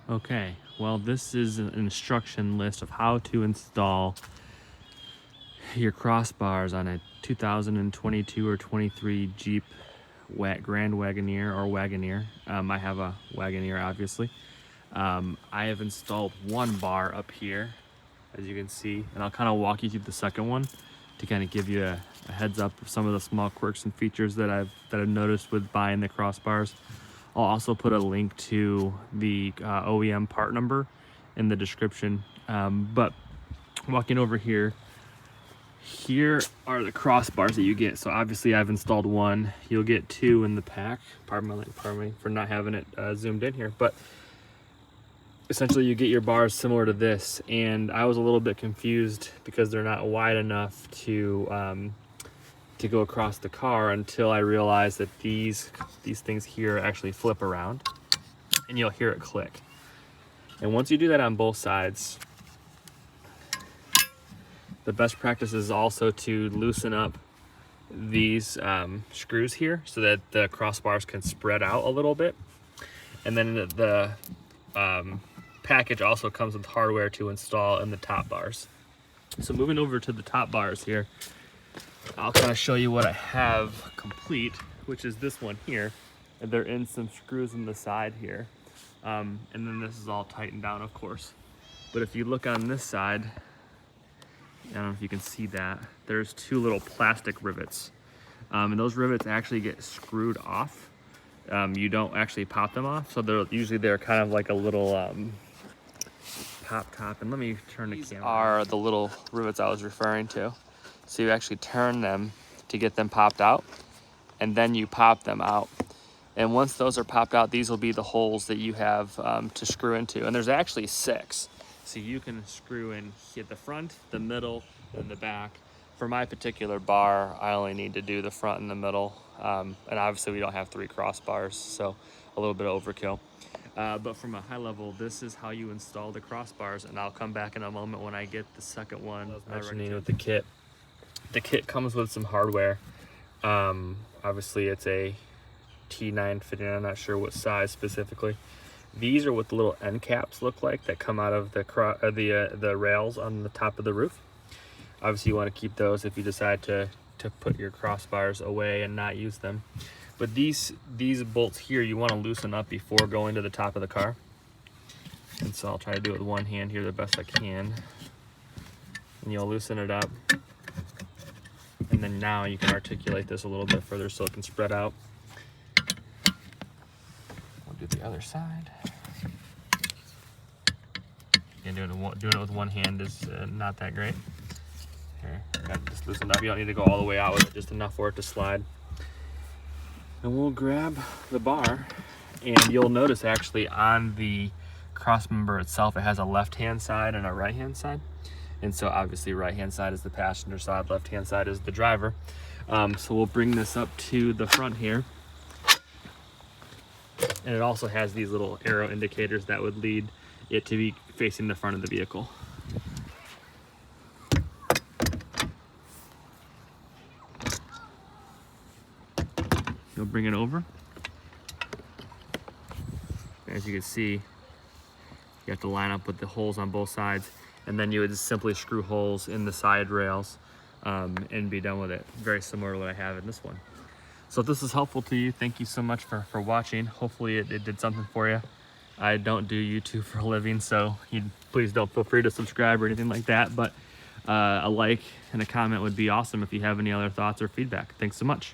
Okay, well, this is an instruction list of how to install your crossbars on a 2022 or 23 Jeep Grand Wagoneer or Wagoneer. I have a Wagoneer, obviously. I have installed one bar up here, as you can see, and I'll kind of walk you through the second one to kind of give you a heads up of some of the small quirks and features that I've noticed with buying the crossbars. I'll also put a link to the OEM part number in the description. But walking over here, here are the crossbars that you get. So obviously I've installed one. You'll get two in the pack. Pardon me for not having it zoomed in here. But essentially you get your bars similar to this. And I was a little bit confused because they're not wide enough to go across the car until I realized that these things here actually flip around and you'll hear it click. And once you do that on both sides, the best practice is also to loosen up these screws here so that the crossbars can spread out a little bit. And then the package also comes with hardware to install in the top bars. So moving over to the top bars here, I'll kind of show you what I have complete, which is this one here. And they're in some screws in the side here. And then this is all tightened down, of course. But if you look on this side, I don't know if you can see that, there's two little plastic rivets. And those rivets actually get screwed off. You don't actually pop them off. So they're kind of like a little pop top. And let me turn the camera. These are the little rivets I was referring to. So you actually turn them to get them popped out, and then you pop them out. And once those are popped out, these will be the holes that you have to screw into. And there's actually 6. So you can screw in at the front, the middle, and the back. For my particular bar, I only need to do the front and the middle. And obviously we don't have 3 crossbars, so a little bit of overkill. But from a high level, this is how you install the crossbars. And I'll come back in a moment when I get the second one. I was mentioning with the kit. The kit comes with some hardware. Obviously it's a T9 fitting. I'm not sure what size specifically. These are what the little end caps look like that come out of the rails on the top of the roof. Obviously you want to keep those if you decide to put your crossbars away and not use them. But these bolts here you want to loosen up before going to the top of the car. And so I'll try to do it with one hand here the best I can. And you'll loosen it up. And then now you can articulate this a little bit further so it can spread out. We'll do the other side. Again, doing it with one hand is not that great. Here, got just loosened up. You don't need to go all the way out with it, just enough for it to slide. And we'll grab the bar, and you'll notice actually on the cross member itself, it has a left-hand side and a right-hand side. And so obviously right-hand side is the passenger side, left-hand side is the driver. So we'll bring this up to the front here. And it also has these little arrow indicators that would lead it to be facing the front of the vehicle. You'll bring it over. As you can see, you have to line up with the holes on both sides. And then you would just simply screw holes in the side rails and be done with it. Very similar to what I have in this one. So if this is helpful to you, thank you so much for watching. Hopefully it did something for you. I don't do YouTube for a living, so please don't feel free to subscribe or anything like that. But a like and a comment would be awesome if you have any other thoughts or feedback. Thanks so much.